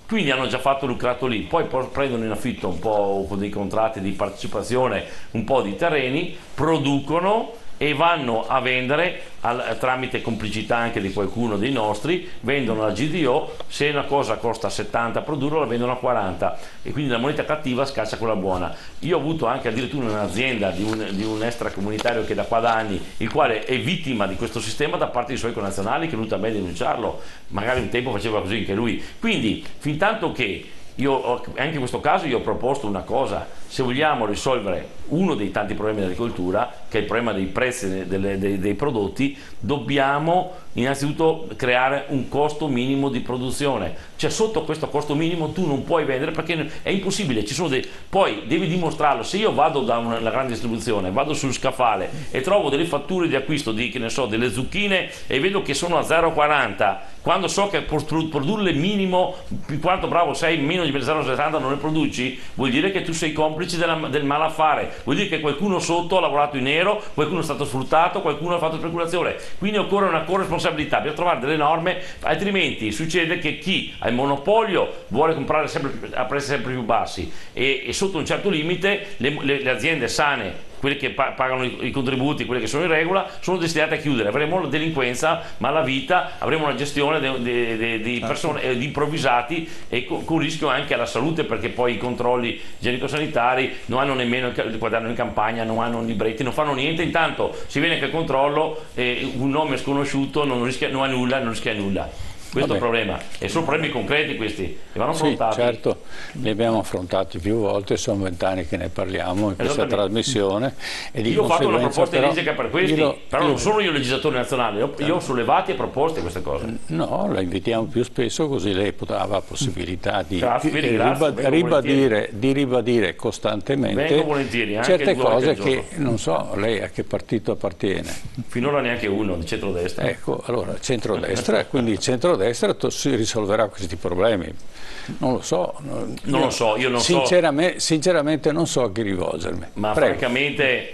quindi hanno già lucrato lì, poi prendono in affitto un po' con dei contratti di partecipazione un po' di terreni, producono e vanno a vendere tramite complicità anche di qualcuno dei nostri, vendono alla GDO. Se una cosa costa 70 a produrlo, la vendono a 40, e quindi la moneta cattiva scaccia quella buona. Io ho avuto anche addirittura un'azienda di un extracomunitario che da qua da anni, il quale è vittima di questo sistema da parte dei suoi connazionali, che è venuto a me a denunciarlo, magari un tempo faceva così anche lui. Quindi fin tanto che anche in questo caso io ho proposto una cosa: se vogliamo risolvere uno dei tanti problemi dell'agricoltura, che è il problema dei prezzi dei prodotti. Dobbiamo innanzitutto creare un costo minimo di produzione, cioè sotto questo costo minimo tu non puoi vendere, perché è impossibile, poi devi dimostrarlo. Se io vado da una grande distribuzione, vado sul scaffale e trovo delle fatture di acquisto di, che ne so, delle zucchine e vedo che sono a 0,40, quando so che produrle minimo, più quanto bravo sei, meno di 0,60 non le produci, vuol dire che tu sei complice del malaffare, vuol dire che qualcuno sotto ha lavorato in nero, qualcuno è stato sfruttato, qualcuno ha fatto speculazione. Quindi occorre una corresponsabilità, bisogna trovare delle norme, altrimenti succede che chi ha il monopolio vuole comprare a prezzi sempre più bassi e sotto un certo limite le aziende sane, quelle che pagano i contributi, quelle che sono in regola, sono destinate a chiudere. Avremo la delinquenza, malavita, avremo una gestione di persone, di improvvisati, e con rischio anche alla salute, perché poi i controlli igienico-sanitari non hanno nemmeno il quaderno in campagna, non hanno libretti, non fanno niente. Intanto si viene che il controllo, un nome sconosciuto non ha nulla, non rischia nulla. Questo è il problema, e sono problemi concreti questi, che vanno affrontati. Sì, certo, li abbiamo affrontati più volte, sono 20 anni che ne parliamo in questa trasmissione. E io ho fatto una proposta di legge per questi, però non sono io legislatore nazionale, io ho sollevati e proposte queste cose. No, la invitiamo più spesso, così lei aveva possibilità di ribadire costantemente certe cose che non so lei a che partito appartiene. Finora neanche uno, di centrodestra. Ecco, allora centrodestra, quindi il centrodestra si risolverà questi problemi. Non lo so. Sinceramente non so a chi rivolgermi. Ma francamente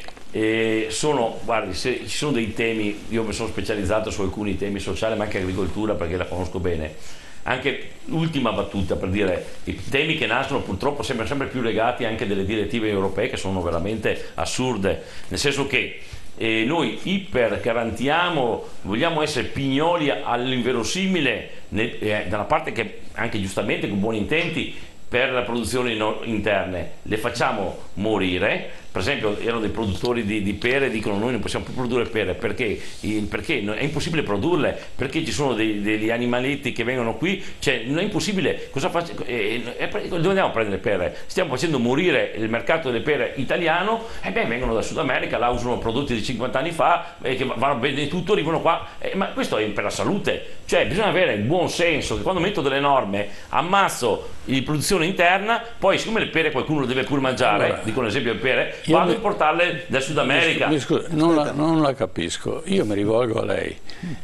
guardi, ci sono dei temi, io mi sono specializzato su alcuni temi sociali, ma anche agricoltura, perché la conosco bene. Anche l'ultima battuta, per dire, i temi che nascono purtroppo sempre più legati anche delle direttive europee, che sono veramente assurde, nel senso che noi ipergarantiamo, vogliamo essere pignoli all'inverosimile, da una parte che anche giustamente con buoni intenti per la produzione interne, le facciamo morire. Per esempio erano dei produttori di pere, dicono noi non possiamo più produrre pere, perché è impossibile produrle, perché ci sono degli animaletti che vengono qui, cioè non è impossibile, cosa faccio? Dove andiamo a prendere pere? Stiamo facendo morire il mercato delle pere italiano, vengono da Sud America, là usano prodotti di 50 anni fa, che vanno bene tutto, arrivano qua, ma questo è per la salute, cioè bisogna avere il buon senso, che quando metto delle norme ammazzo di produzione interna, poi siccome le pere qualcuno le deve pure mangiare, allora, dico un esempio di pere, vado a importarle da Sud America. Non la capisco, io mi rivolgo a lei,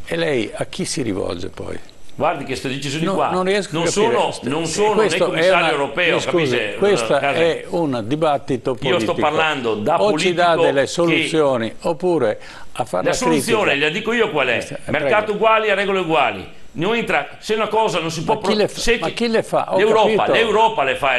e lei a chi si rivolge poi? Guardi che queste decisioni qua non sono né commissario europeo, capisce? Questo è un dibattito politico. Io sto parlando da politico. O ci dà delle soluzioni, che... oppure a fare la soluzione, la dico io qual è: mercato uguali a regole uguali. Non entra, se una cosa non si può ma chi le fa? L'Europa le fa,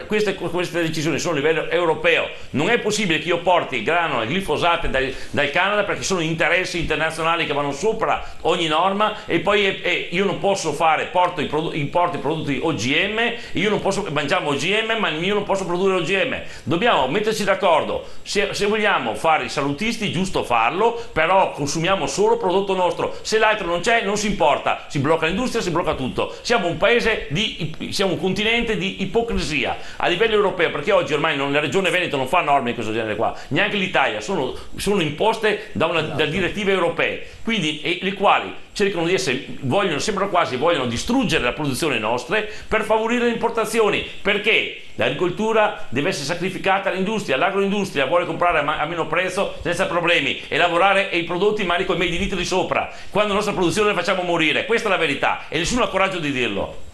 queste decisioni sono a livello europeo. Non è possibile che io porti grano e glifosato dal Canada, perché sono interessi internazionali che vanno sopra ogni norma, e poi io non posso importo i prodotti OGM, mangiamo OGM, ma io non posso produrre OGM. Dobbiamo metterci d'accordo, se vogliamo fare i salutisti, giusto farlo, però consumiamo solo prodotto nostro, se l'altro non c'è non si importa, si blocca l'industria, si blocca tutto. Siamo un paese siamo un continente di ipocrisia a livello europeo, perché oggi ormai la regione Veneto non fa norme di questo genere qua, neanche l'Italia, sono imposte da direttive europee, quindi le quali cercano vogliono distruggere la produzione nostra per favorire le importazioni, perché l'agricoltura deve essere sacrificata all'industria, l'agroindustria vuole comprare a meno prezzo senza problemi e lavorare e i prodotti magari con i made in Italy sopra, quando la nostra produzione la facciamo morire. Questa è la verità e nessuno ha coraggio di dirlo.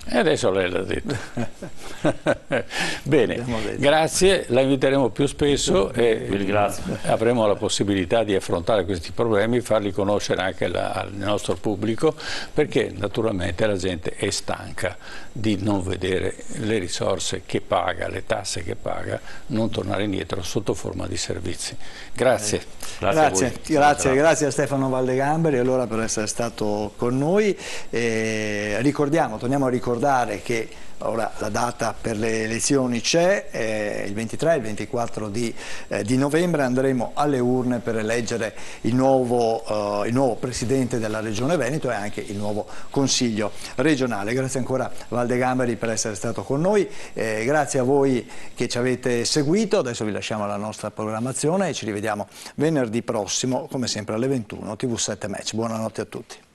E adesso lei l'ha detto. Bene, grazie, la inviteremo più spesso e avremo la possibilità di affrontare questi problemi, farli conoscere anche al nostro pubblico, perché naturalmente la gente è stanca di non vedere le risorse che paga, le tasse che paga, non tornare indietro sotto forma di servizi. Grazie. Grazie a Stefano Valdegamberi allora per essere stato con noi. Torniamo a ricordare che ora la data per le elezioni c'è, il 23 e il 24 di novembre andremo alle urne per eleggere il nuovo Presidente della Regione Veneto e anche il nuovo Consiglio regionale. Grazie ancora Valdegamberi per essere stato con noi, grazie a voi che ci avete seguito, adesso vi lasciamo alla nostra programmazione e ci rivediamo venerdì prossimo come sempre alle 21, TV7 Match. Buonanotte a tutti.